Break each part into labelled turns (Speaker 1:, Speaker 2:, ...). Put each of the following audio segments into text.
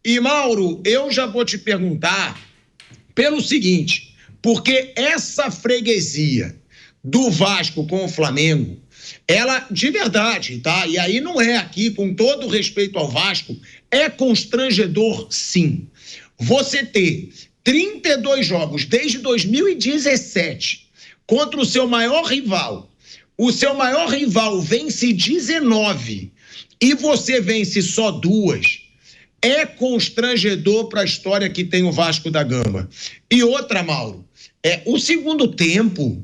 Speaker 1: E, Mauro, eu já vou te perguntar pelo seguinte, porque essa freguesia do Vasco com o Flamengo, ela, de verdade, tá? E aí não é aqui, com todo respeito ao Vasco, é constrangedor, sim. Você ter 32 jogos desde 2017 contra o seu maior rival vence 19 e você vence só 2, é constrangedor para a história que tem o Vasco da Gama. E outra, Mauro, o segundo tempo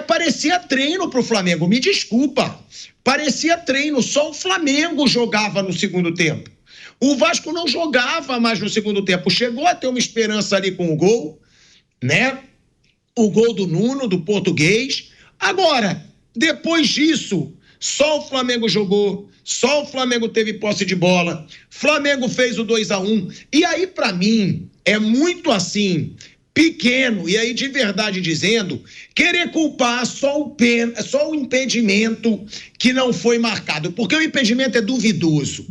Speaker 1: parecia treino para o Flamengo, me desculpa, parecia treino, só o Flamengo jogava no segundo tempo. O Vasco não jogava mais no segundo tempo, chegou a ter uma esperança ali com o gol, né? O gol do Nuno, do português. Agora, depois disso, só o Flamengo jogou, só o Flamengo teve posse de bola, Flamengo fez o 2-1, e aí para mim é muito assim, pequeno, e aí de verdade dizendo, querer culpar só o impedimento que não foi marcado, porque o impedimento é duvidoso.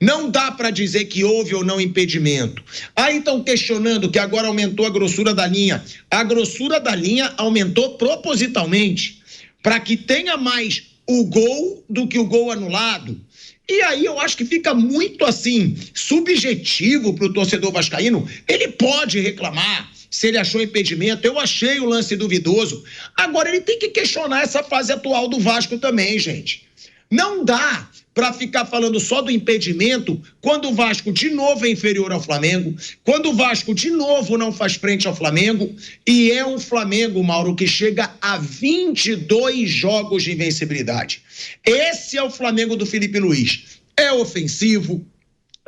Speaker 1: Não dá para dizer que houve ou não impedimento. Aí estão questionando que agora aumentou a grossura da linha. A grossura da linha aumentou propositalmente, para que tenha mais o gol do que o gol anulado. E aí eu acho que fica muito assim, subjetivo para o torcedor vascaíno. Ele pode reclamar se ele achou impedimento. Eu achei o lance duvidoso. Agora ele tem que questionar essa fase atual do Vasco também, gente. Não dá para ficar falando só do impedimento quando o Vasco de novo é inferior ao Flamengo, quando o Vasco de novo não faz frente ao Flamengo, e é um Flamengo, Mauro, que chega a 22 jogos de invencibilidade. Esse é o Flamengo do Felipe Luiz. É ofensivo,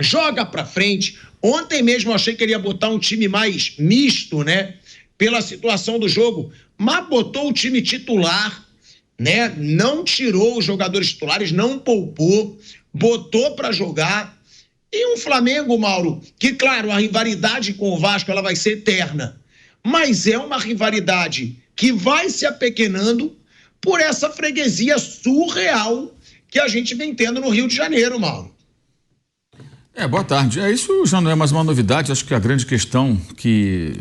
Speaker 1: joga para frente. Ontem mesmo eu achei que ele ia botar um time mais misto, né? Pela situação do jogo, mas botou o time titular, né? Não tirou os jogadores titulares, não poupou, botou para jogar. E um Flamengo, Mauro, que claro, a rivalidade com o Vasco ela vai ser eterna, mas é uma rivalidade que vai se apequenando por essa freguesia surreal que a gente vem tendo no Rio de Janeiro, Mauro.
Speaker 2: Boa tarde. Isso já não é mais uma novidade, acho que a grande questão que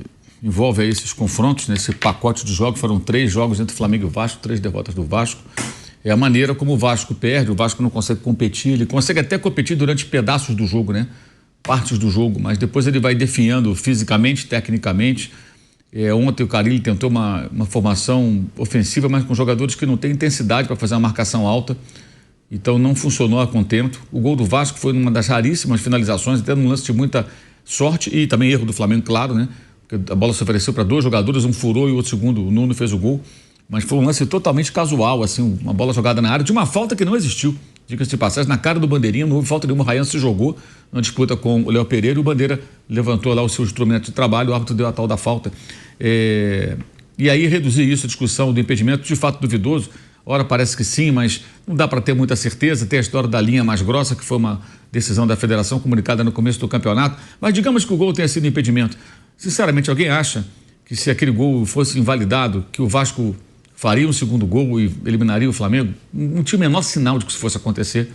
Speaker 2: envolve aí esses confrontos, nesse pacote de jogos, foram 3 jogos entre Flamengo e Vasco, 3 derrotas do Vasco. É a maneira como o Vasco perde, o Vasco não consegue competir, ele consegue até competir durante pedaços do jogo, né? Partes do jogo, mas depois ele vai definhando fisicamente, tecnicamente. Ontem o Carille tentou uma formação ofensiva, mas com jogadores que não têm intensidade para fazer uma marcação alta, então não funcionou a contento. O gol do Vasco foi uma das raríssimas finalizações, até num lance de muita sorte e também erro do Flamengo, claro, né? A bola se ofereceu para 2 jogadores, um furou e o outro segundo, o Nuno fez o gol, mas foi um lance totalmente casual, assim, uma bola jogada na área de uma falta que não existiu, diga-se de passagem, na cara do Bandeirinha, não houve falta nenhuma, o Ryan se jogou na disputa com o Léo Pereira e o Bandeira levantou lá o seu instrumento de trabalho, o árbitro deu a tal da falta. E aí reduzir isso, a discussão do impedimento, de fato duvidoso, ora parece que sim, mas não dá para ter muita certeza. Tem a história da linha mais grossa, que foi uma decisão da federação comunicada no começo do campeonato, mas digamos que o gol tenha sido impedimento. Sinceramente, alguém acha que se aquele gol fosse invalidado, que o Vasco faria um segundo gol e eliminaria o Flamengo? Não tinha o menor sinal de que isso fosse acontecer,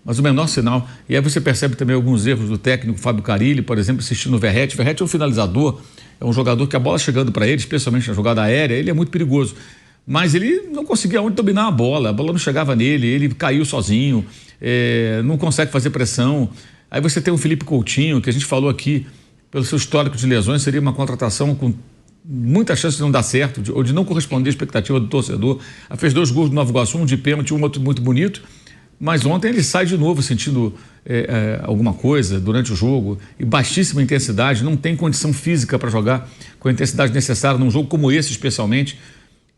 Speaker 2: mas o menor sinal. E aí você percebe também alguns erros do técnico Fábio Carille, por exemplo, assistindo o Verratti. O Verratti é um finalizador, é um jogador que a bola chegando para ele, especialmente na jogada aérea, ele é muito perigoso. Mas ele não conseguia onde dominar a bola não chegava nele, ele caiu sozinho, não consegue fazer pressão. Aí você tem o Felipe Coutinho, que a gente falou aqui, pelo seu histórico de lesões, seria uma contratação com muita chance de não dar certo, ou de não corresponder à expectativa do torcedor. Fez 2 gols do Nova Iguaçu, um de pênalti, um outro muito bonito, mas ontem ele sai de novo sentindo alguma coisa durante o jogo, e baixíssima intensidade, não tem condição física para jogar com a intensidade necessária num jogo como esse, especialmente.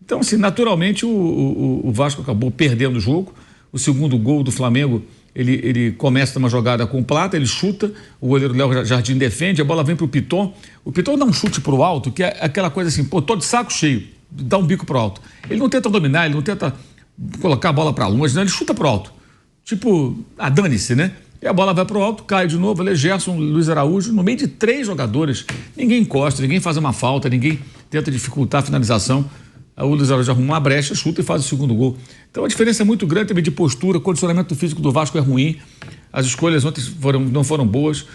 Speaker 2: Então, assim, naturalmente o Vasco acabou perdendo o jogo. O segundo gol do Flamengo, ele começa uma jogada com o Plata, ele chuta, o goleiro Léo Jardim defende, a bola vem para o Piton dá um chute para o alto, que é aquela coisa assim, tô de saco cheio, dá um bico para o alto. Ele não tenta dominar, ele não tenta colocar a bola para longe, não, ele chuta para o alto. Tipo, dane-se, né? E a bola vai para o alto, cai de novo, ele Gerson, Luiz Araújo, no meio de 3 jogadores, ninguém encosta, ninguém faz uma falta, ninguém tenta dificultar a finalização. O Luiz Araújo arruma uma brecha, chuta e faz o segundo gol. Então a diferença é muito grande também de postura, o condicionamento físico do Vasco é ruim, as escolhas ontem não foram boas.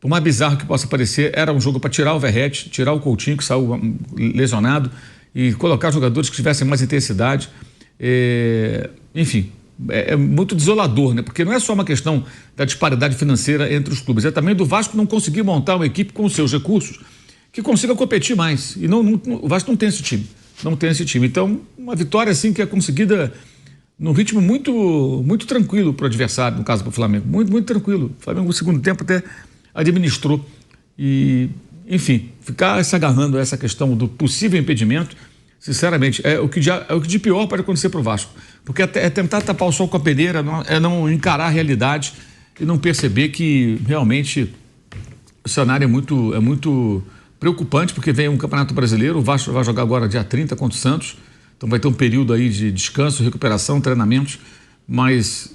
Speaker 2: por mais bizarro que possa parecer, era um jogo para tirar o Verratti, tirar o Coutinho, que saiu lesionado, e colocar jogadores que tivessem mais intensidade. Enfim, é muito desolador, né? Porque não é só uma questão da disparidade financeira entre os clubes, é também do Vasco não conseguir montar uma equipe com os seus recursos que consiga competir mais. E o Vasco não tem esse time. Não tem esse time. Então, uma vitória assim que é conseguida num ritmo muito, muito tranquilo para o adversário, no caso para o Flamengo. Muito, muito tranquilo. O Flamengo, no segundo tempo, até administrou. E, enfim, ficar se agarrando a essa questão do possível impedimento, sinceramente, é o que de pior pode acontecer para o Vasco. Porque é tentar tapar o sol com a peneira, é não encarar a realidade e não perceber que realmente o cenário é muito preocupante, porque vem um Campeonato Brasileiro, o Vasco vai jogar agora dia 30 contra o Santos, então vai ter um período aí de descanso, recuperação, treinamentos, mas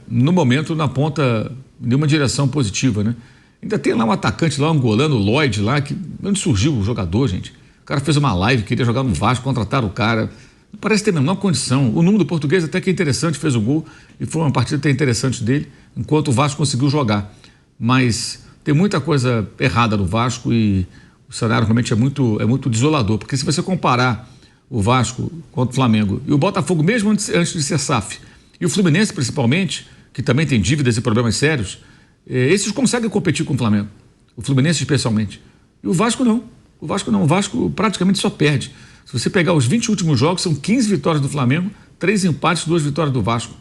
Speaker 2: no momento não aponta nenhuma direção positiva, né? Ainda tem lá um atacante lá, um angolano, o Lloyd lá, que onde surgiu o jogador, gente? O cara fez uma live, queria jogar no Vasco, contrataram o cara, não parece ter a menor condição. O número do português até que é interessante, fez o gol e foi uma partida até interessante dele, enquanto o Vasco conseguiu jogar, mas tem muita coisa errada no Vasco e o cenário realmente é muito desolador, porque se você comparar o Vasco contra o Flamengo e o Botafogo mesmo antes de ser SAF e o Fluminense principalmente, que também tem dívidas e problemas sérios, esses conseguem competir com o Flamengo, o Fluminense especialmente, e o Vasco não. O Vasco praticamente só perde. Se você pegar os 20 últimos jogos, são 15 vitórias do Flamengo, 3 empates, 2 vitórias do Vasco.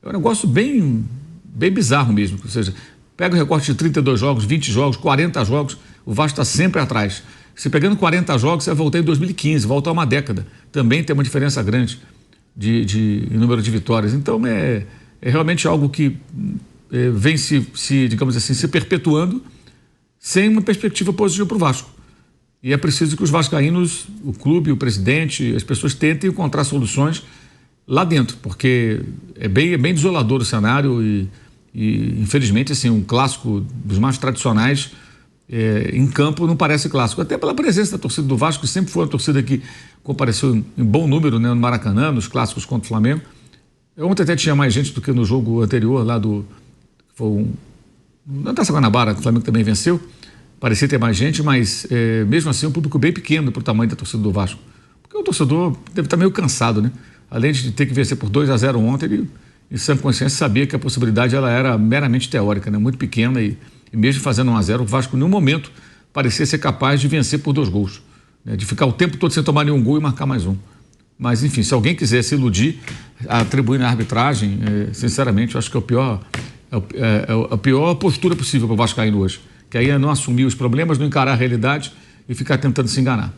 Speaker 2: É um negócio bem bizarro mesmo, ou seja, pega o recorte de 32 jogos, 20 jogos, 40 jogos, o Vasco está sempre atrás. Se pegando 40 jogos, você vai voltar em 2015, voltar uma década. Também tem uma diferença grande de número de vitórias. Então é realmente algo que vem digamos assim, se perpetuando sem uma perspectiva positiva para o Vasco. E é preciso que os vascaínos, o clube, o presidente, as pessoas tentem encontrar soluções lá dentro, porque é bem desolador o cenário e infelizmente, assim, um clássico dos mais tradicionais em campo não parece clássico, até pela presença da torcida do Vasco, que sempre foi uma torcida que compareceu em bom número, né, no Maracanã, nos clássicos contra o Flamengo. Ontem até tinha mais gente do que no jogo anterior, lá na Taça Guanabara, que o Flamengo também venceu, parecia ter mais gente, mas mesmo assim um público bem pequeno para o tamanho da torcida do Vasco, porque o torcedor deve estar meio cansado, né? Além de ter que vencer por 2-0 ontem, ele, em sã consciência, sabia que a possibilidade ela era meramente teórica, né? Muito pequena e mesmo fazendo 1-0, o Vasco em nenhum momento parecia ser capaz de vencer por 2 gols, né? De ficar o tempo todo sem tomar nenhum gol e marcar mais um. Mas enfim, se alguém quiser se iludir atribuindo a arbitragem, sinceramente, eu acho que é a pior postura possível para o vascaíno hoje, que aí é não assumir os problemas, não encarar a realidade e ficar tentando se enganar.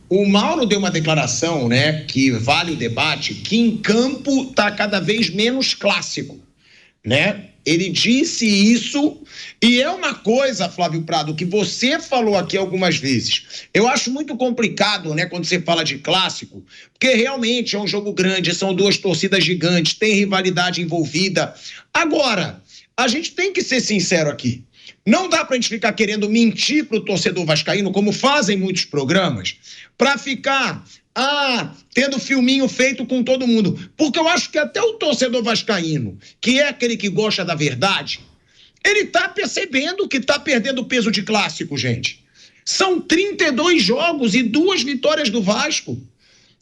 Speaker 1: O Mauro deu uma declaração, né, que vale o debate, que em campo está cada vez menos clássico, né? Ele disse isso e é uma coisa, Flávio Prado, que você falou aqui algumas vezes. Eu acho muito complicado, né, quando você fala de clássico, porque realmente é um jogo grande, são 2 torcidas gigantes, tem rivalidade envolvida. Agora, a gente tem que ser sincero aqui. Não dá pra gente ficar querendo mentir pro torcedor vascaíno, como fazem muitos programas, pra ficar tendo filminho feito com todo mundo. Porque eu acho que até o torcedor vascaíno, que é aquele que gosta da verdade, ele tá percebendo que tá perdendo peso de clássico, gente. São 32 jogos e 2 vitórias do Vasco.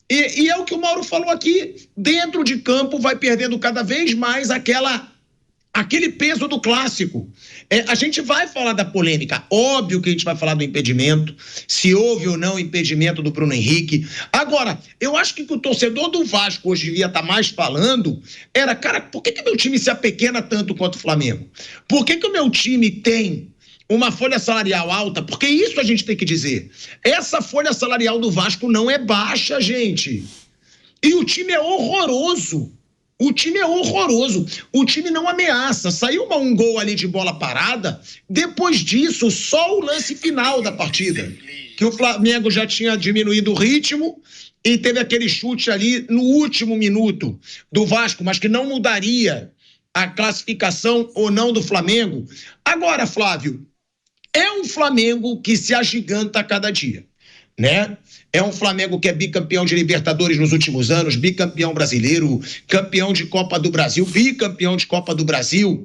Speaker 1: E é o que o Mauro falou aqui. Dentro de campo vai perdendo cada vez mais aquele peso do clássico. A gente vai falar da polêmica, óbvio que a gente vai falar do impedimento, se houve ou não impedimento do Bruno Henrique. Agora, eu acho que o torcedor do Vasco hoje devia estar mais falando era, cara, por que meu time se apequena tanto quanto o Flamengo? Por que o meu time tem uma folha salarial alta? Porque isso a gente tem que dizer. Essa folha salarial do Vasco não é baixa, gente. E o time é horroroso. O time é horroroso, o time não ameaça, saiu um gol ali de bola parada, depois disso, só o lance final da partida, que o Flamengo já tinha diminuído o ritmo e teve aquele chute ali no último minuto do Vasco, mas que não mudaria a classificação ou não do Flamengo. Agora, Flávio, é um Flamengo que se agiganta a cada dia, né? É um Flamengo que é bicampeão de Libertadores nos últimos anos, bicampeão brasileiro, campeão de Copa do Brasil, bicampeão de Copa do Brasil.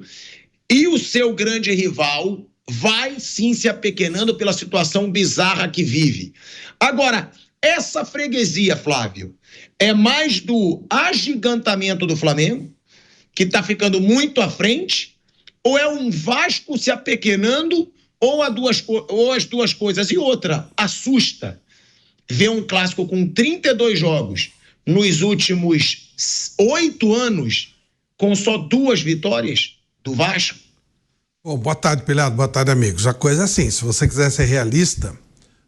Speaker 1: E o seu grande rival vai sim se apequenando pela situação bizarra que vive. Agora, essa freguesia, Flávio, é mais do agigantamento do Flamengo, que está ficando muito à frente, ou é um Vasco se apequenando, ou as duas coisas? E outra, assusta ver um clássico com 32 jogos nos últimos 8 anos, com só 2 vitórias do Vasco?
Speaker 3: Bom, boa tarde, Pelhado, boa tarde, amigos. A coisa é assim, se você quiser ser realista,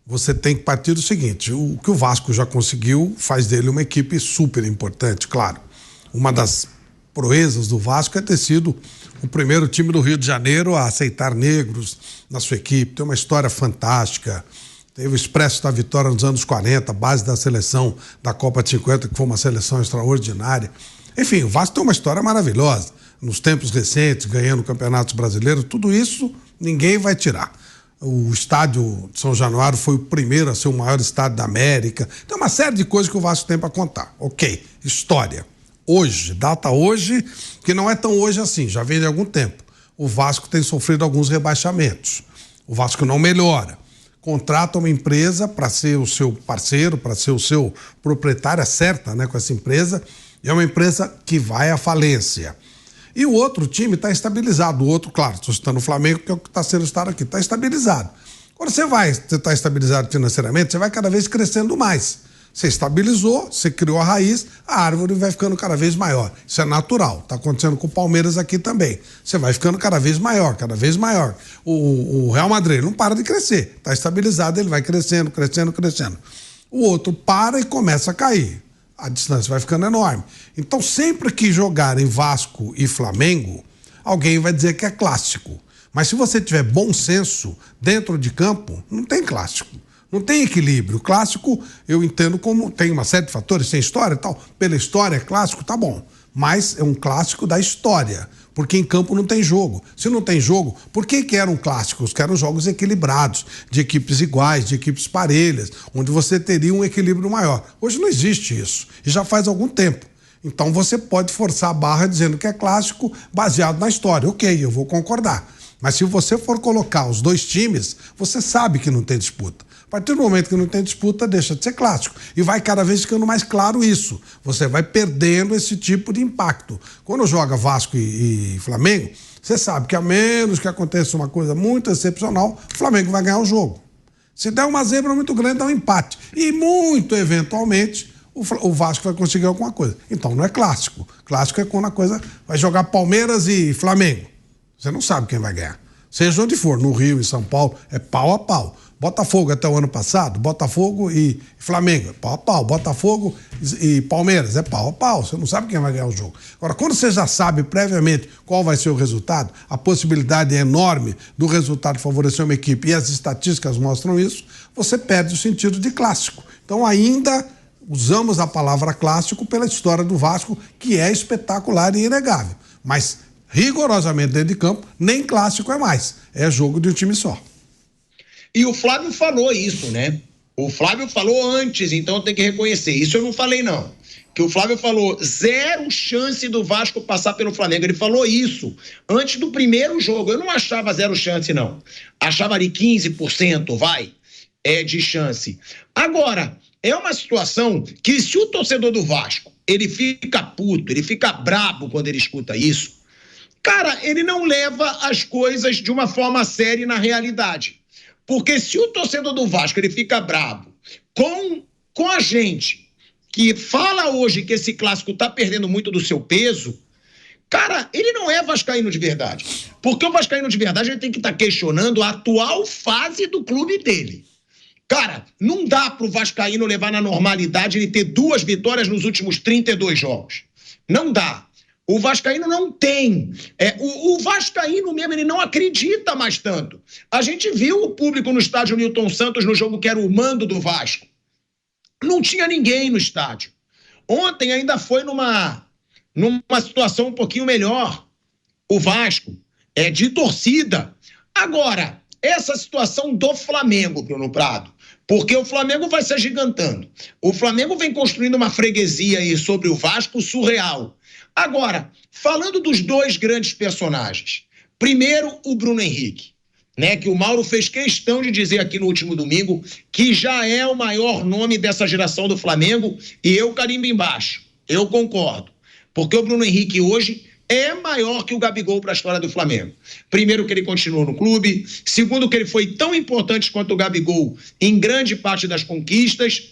Speaker 3: você tem que partir do seguinte: o que o Vasco já conseguiu faz dele uma equipe super importante, claro. Uma das proezas do Vasco é ter sido o primeiro time do Rio de Janeiro a aceitar negros na sua equipe. Tem uma história fantástica. Teve o Expresso da Vitória nos anos 40, base da seleção da Copa de 50, que foi uma seleção extraordinária. Enfim, o Vasco tem uma história maravilhosa. Nos tempos recentes, ganhando campeonatos brasileiros, tudo isso ninguém vai tirar. O estádio de São Januário foi o primeiro a ser o maior estádio da América. Tem uma série de coisas que o Vasco tem para contar. Ok, história. Hoje, data hoje, que não é tão hoje assim, já vem de algum tempo. O Vasco tem sofrido alguns rebaixamentos. O Vasco não melhora. Contrata uma empresa para ser o seu parceiro, para ser o seu proprietário, acerta, né, com essa empresa, e é uma empresa que vai à falência. E o outro time está estabilizado. O outro, claro, estou citando o Flamengo, que é o que está sendo citado aqui, está estabilizado. Quando você está estabilizado financeiramente, você vai cada vez crescendo mais. Você estabilizou, você criou a raiz, a árvore vai ficando cada vez maior. Isso é natural, está acontecendo com o Palmeiras aqui também. Você vai ficando cada vez maior, cada vez maior. O Real Madrid não para de crescer, está estabilizado, ele vai crescendo, crescendo, crescendo. O outro para e começa a cair. A distância vai ficando enorme. Então, sempre que jogarem Vasco e Flamengo, alguém vai dizer que é clássico. Mas se você tiver bom senso dentro de campo, não tem clássico. Não tem equilíbrio. O clássico, eu entendo como tem uma série de fatores, tem história e tal. Pela história, é clássico, tá bom. Mas é um clássico da história. Porque em campo não tem jogo. Se não tem jogo, por que eram clássicos? Que eram jogos equilibrados, de equipes iguais, de equipes parelhas, onde você teria um equilíbrio maior. Hoje não existe isso, e já faz algum tempo. Então você pode forçar a barra dizendo que é clássico baseado na história. Ok, eu vou concordar. Mas se você for colocar os dois times, você sabe que não tem disputa. A partir do momento que não tem disputa, deixa de ser clássico. E vai cada vez ficando mais claro isso. Você vai perdendo esse tipo de impacto. Quando joga Vasco e Flamengo, você sabe que a menos que aconteça uma coisa muito excepcional, o Flamengo vai ganhar o jogo. Se der uma zebra muito grande, dá um empate. E muito eventualmente, o Vasco vai conseguir alguma coisa. Então não é clássico. Clássico é quando a coisa vai jogar Palmeiras e Flamengo. Você não sabe quem vai ganhar. Seja onde for, no Rio, em São Paulo, é pau a pau. Botafogo até o ano passado, Botafogo e Flamengo, é pau a pau. Botafogo e Palmeiras, é pau a pau. Você não sabe quem vai ganhar o jogo. Agora, quando você já sabe previamente qual vai ser o resultado, a possibilidade é enorme do resultado favorecer uma equipe, e as estatísticas mostram isso, você perde o sentido de clássico. Então, ainda usamos a palavra clássico pela história do Vasco, que é espetacular e inegável. Mas, rigorosamente dentro de campo, nem clássico é mais. É jogo de um time só.
Speaker 1: E o Flávio falou isso, né? O Flávio falou antes, então eu tenho que reconhecer. Isso eu não falei, não. Que o Flávio falou, 0 chance do Vasco passar pelo Flamengo. Ele falou isso antes do primeiro jogo. Eu não achava 0 chance, não. Achava ali 15%, de chance. Agora, é uma situação que se o torcedor do Vasco, ele fica puto, ele fica brabo quando ele escuta isso, cara, ele não leva as coisas de uma forma séria na realidade. Porque se o torcedor do Vasco ele fica bravo com a gente que fala hoje que esse clássico está perdendo muito do seu peso, cara, ele não é vascaíno de verdade. Porque o vascaíno de verdade ele tem que estar questionando a atual fase do clube dele. Cara, não dá pro vascaíno levar na normalidade ele ter 2 vitórias nos últimos 32 jogos. Não dá. O vascaíno não tem. O vascaíno mesmo, ele não acredita mais tanto. A gente viu o público no estádio Newton Santos no jogo que era o mando do Vasco. Não tinha ninguém no estádio. Ontem ainda foi numa situação um pouquinho melhor. O Vasco de torcida. Agora, essa situação do Flamengo, Bruno Prado, porque o Flamengo vai se agigantando. O Flamengo vem construindo uma freguesia aí sobre o Vasco surreal. Agora, falando dos 2 grandes personagens, Primeiro, o Bruno Henrique, né, que o Mauro fez questão de dizer aqui no último domingo que já é o maior nome dessa geração do Flamengo, e eu carimbo embaixo. Eu concordo. Porque o Bruno Henrique hoje é maior que o Gabigol para a história do Flamengo. Primeiro, que ele continuou no clube. Segundo, que ele foi tão importante quanto o Gabigol em grande parte das conquistas.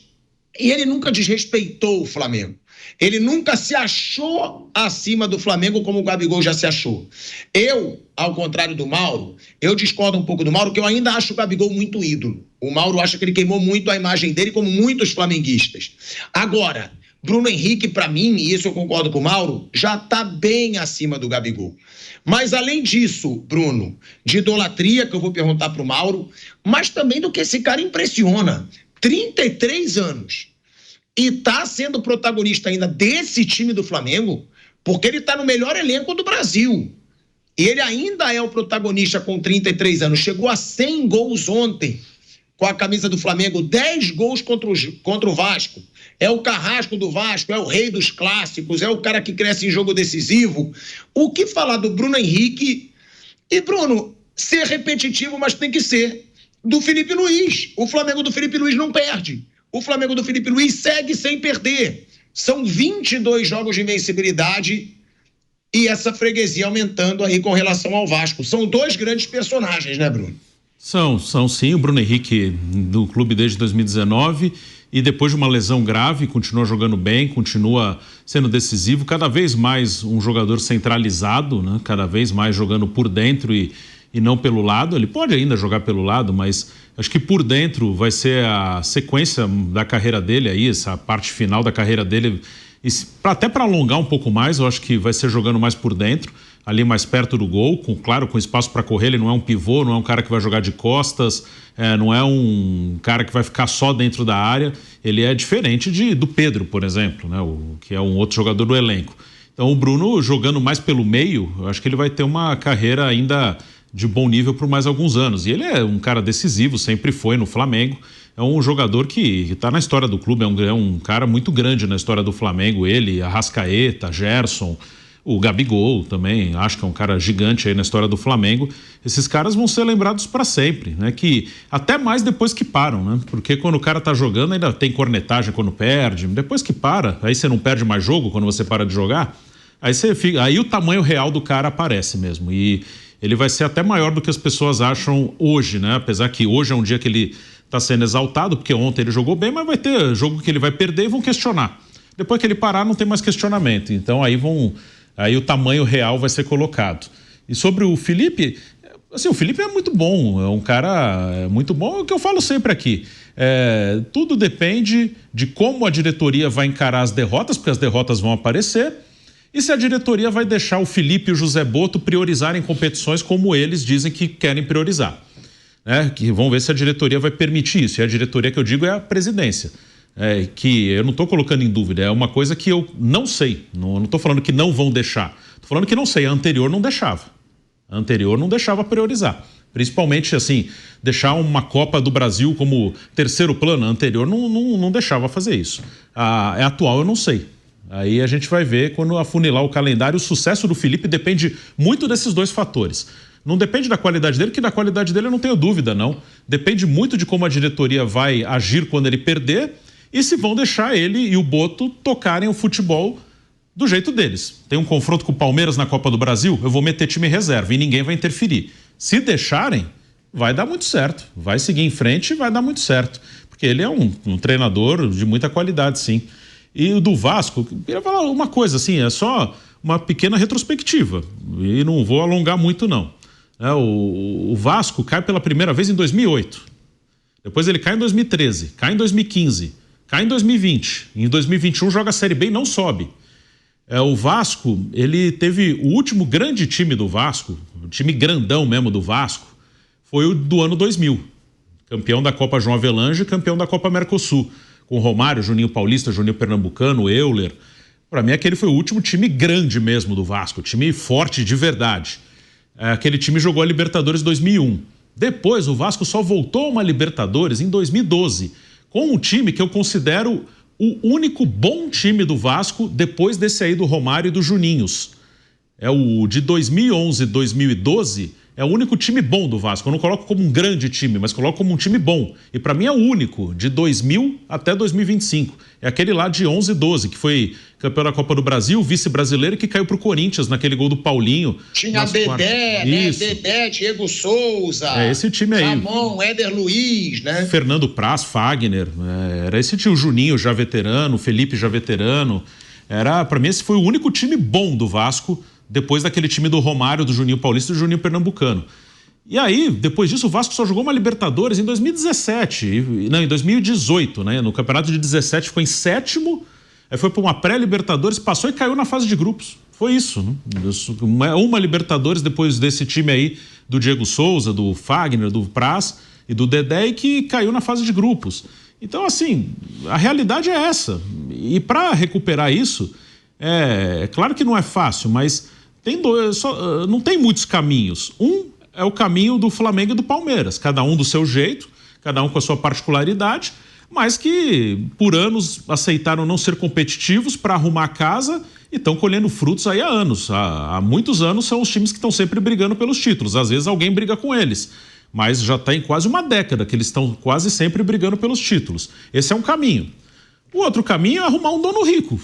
Speaker 1: E ele nunca desrespeitou o Flamengo. Ele nunca se achou acima do Flamengo como o Gabigol já se achou. Eu, ao contrário do Mauro, eu discordo um pouco do Mauro, que eu ainda acho o Gabigol muito ídolo. O Mauro acha que ele queimou muito a imagem dele, como muitos flamenguistas. Agora, Bruno Henrique, para mim, e isso eu concordo com o Mauro, já está bem acima do Gabigol. Mas além disso, Bruno, de idolatria, que eu vou perguntar para o Mauro, mas também do que esse cara impressiona. 33 anos. E está sendo protagonista ainda desse time do Flamengo, porque ele está no melhor elenco do Brasil. E ele ainda é o protagonista com 33 anos. Chegou a 100 gols ontem com a camisa do Flamengo, 10 gols contra o Vasco. É o carrasco do Vasco, é o rei dos clássicos, é o cara que cresce em jogo decisivo. O que falar do Bruno Henrique? E, Bruno, ser repetitivo, mas tem que ser, do Felipe Luiz. O Flamengo do Felipe Luiz não perde. O Flamengo do Felipe Luiz segue sem perder. São 22 jogos de invencibilidade e essa freguesia aumentando aí com relação ao Vasco. São dois grandes personagens, né, Bruno?
Speaker 4: São sim. O Bruno Henrique do clube desde 2019 e depois de uma lesão grave continua jogando bem, continua sendo decisivo, cada vez mais um jogador centralizado, né? Cada vez mais jogando por dentro e não pelo lado. Ele pode ainda jogar pelo lado, mas acho que por dentro vai ser a sequência da carreira dele aí, essa parte final da carreira dele, até para alongar um pouco mais, eu acho que vai ser jogando mais por dentro, ali mais perto do gol, com espaço para correr. Ele não é um pivô, não é um cara que vai jogar de costas, não é um cara que vai ficar só dentro da área. Ele é diferente do Pedro, por exemplo, né, que é um outro jogador do elenco. Então o Bruno jogando mais pelo meio, eu acho que ele vai ter uma carreira ainda de bom nível por mais alguns anos. E ele é um cara decisivo, sempre foi no Flamengo. É um jogador que está na história do clube, é um cara muito grande na história do Flamengo. Ele, Arrascaeta, Gerson, o Gabigol também, acho que é um cara gigante aí na história do Flamengo. Esses caras vão ser lembrados para sempre, né? Que até mais depois que param, né? Porque quando o cara tá jogando ainda tem cornetagem quando perde. Depois que para, aí você não perde mais jogo quando você para de jogar. Aí o tamanho real do cara aparece mesmo. E ele vai ser até maior do que as pessoas acham hoje, né? Apesar que hoje é um dia que ele está sendo exaltado, porque ontem ele jogou bem, mas vai ter jogo que ele vai perder e vão questionar. Depois que ele parar, não tem mais questionamento. Então aí o tamanho real vai ser colocado. E sobre o Felipe, assim, o Felipe é muito bom, é um cara muito bom, é o que eu falo sempre aqui. Tudo depende de como a diretoria vai encarar as derrotas, porque as derrotas vão aparecer. E se a diretoria vai deixar o Felipe e o José Botto priorizarem competições como eles dizem que querem priorizar. Que vamos ver se a diretoria vai permitir isso. E a diretoria que eu digo é a presidência. Que eu não estou colocando em dúvida, é uma coisa que eu não sei. Não estou falando que não vão deixar. Estou falando que não sei. A anterior não deixava. A anterior não deixava priorizar. Principalmente, assim, deixar uma Copa do Brasil como terceiro plano. A anterior não deixava fazer isso. A atual eu não sei. Aí a gente vai ver quando afunilar o calendário. O sucesso do Felipe depende muito desses dois fatores. Não depende da qualidade dele, que da qualidade dele eu não tenho dúvida, não. Depende muito de como a diretoria vai agir quando ele perder e se vão deixar ele e o Botto tocarem o futebol do jeito deles. Tem um confronto com o Palmeiras na Copa do Brasil, eu vou meter time reserva e ninguém vai interferir. Se deixarem, vai dar muito certo. Vai seguir em frente e vai dar muito certo. Porque ele é um treinador de muita qualidade, sim. E o do Vasco, eu queria falar uma coisa, assim, é só uma pequena retrospectiva. E não vou alongar muito, não. O Vasco cai pela primeira vez em 2008. Depois ele cai em 2013, cai em 2015, cai em 2020. Em 2021 joga a Série B e não sobe. O Vasco, ele teve o último grande time do Vasco, o time grandão mesmo do Vasco, foi o do ano 2000. Campeão da Copa João Avelange e campeão da Copa Mercosul. Com Romário, Juninho Paulista, Juninho Pernambucano, Euler. Para mim, aquele foi o último time grande mesmo do Vasco, time forte de verdade. Aquele time jogou a Libertadores 2001. Depois, o Vasco só voltou a uma Libertadores em 2012, com um time que eu considero o único bom time do Vasco depois desse aí do Romário e do Juninhos. É o de 2011, 2012, é o único time bom do Vasco. Eu não coloco como um grande time, mas coloco como um time bom. E para mim é o único, de 2000 até 2025. É aquele lá de 11 e 12, que foi campeão da Copa do Brasil, vice-brasileiro, que caiu pro Corinthians naquele gol do Paulinho.
Speaker 1: Tinha Dedé, né? Dedé, Diego Souza.
Speaker 4: É esse time aí.
Speaker 1: Ramon, Éder Luiz, né?
Speaker 4: Fernando Praz, Fagner. Era esse time, o Juninho já veterano, o Felipe já veterano. Para mim esse foi o único time bom do Vasco, depois daquele time do Romário, do Juninho Paulista e do Juninho Pernambucano. E aí, depois disso, o Vasco só jogou uma Libertadores em 2017, não, em 2018, né? No campeonato de 17 ficou em sétimo, aí foi para uma pré-Libertadores, passou e caiu na fase de grupos. Foi isso, né? Uma Libertadores depois desse time aí, do Diego Souza, do Fagner, do Praz e do Dedé, que caiu na fase de grupos. Então, assim, a realidade é essa. E para recuperar isso, é claro que não é fácil, mas não tem muitos caminhos. Um é o caminho do Flamengo e do Palmeiras, cada um do seu jeito, cada um com a sua particularidade, mas que por anos aceitaram não ser competitivos para arrumar a casa e estão colhendo frutos aí há anos. Há muitos anos são os times que estão sempre brigando pelos títulos. Às vezes alguém briga com eles, mas já está em quase uma década que eles estão quase sempre brigando pelos títulos. Esse é um caminho. O outro caminho é arrumar um dono rico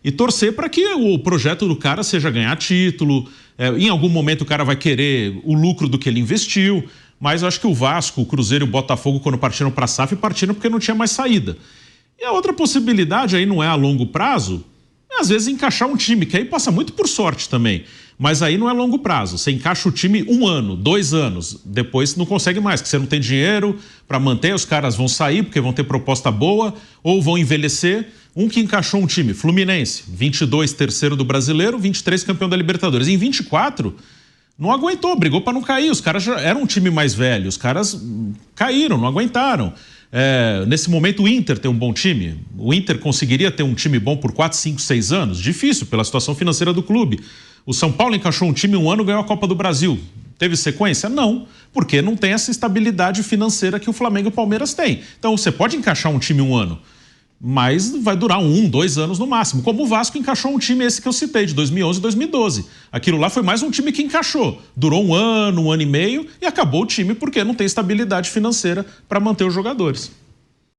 Speaker 4: e torcer para que o projeto do cara seja ganhar título. Em algum momento o cara vai querer o lucro do que ele investiu, mas eu acho que o Vasco, o Cruzeiro e o Botafogo, quando partiram para a SAF, partiram porque não tinha mais saída. E a outra possibilidade aí não é a longo prazo, é às vezes encaixar um time, que aí passa muito por sorte também. Mas aí não é longo prazo. Você encaixa o time 1 ano, 2 anos, depois não consegue mais, porque você não tem dinheiro para manter, os caras vão sair porque vão ter proposta boa ou vão envelhecer. Um que encaixou um time, Fluminense, 22, terceiro do Brasileiro, 23, campeão da Libertadores. Em 24, não aguentou, brigou para não cair. Os caras já eram um time mais velho, os caras caíram, não aguentaram. Nesse momento o Inter tem um bom time. O Inter conseguiria ter um time bom por 4, 5, 6 anos? Difícil, pela situação financeira do clube. O São Paulo encaixou um time 1 ano e ganhou a Copa do Brasil. Teve sequência? Não, porque não tem essa estabilidade financeira que o Flamengo e o Palmeiras têm. Então você pode encaixar um time 1 ano, mas vai durar 1, 2 anos no máximo. Como o Vasco encaixou um time esse que eu citei, de 2011 e 2012. Aquilo lá foi mais um time que encaixou. Durou 1 ano e meio e acabou o time porque não tem estabilidade financeira para manter os jogadores.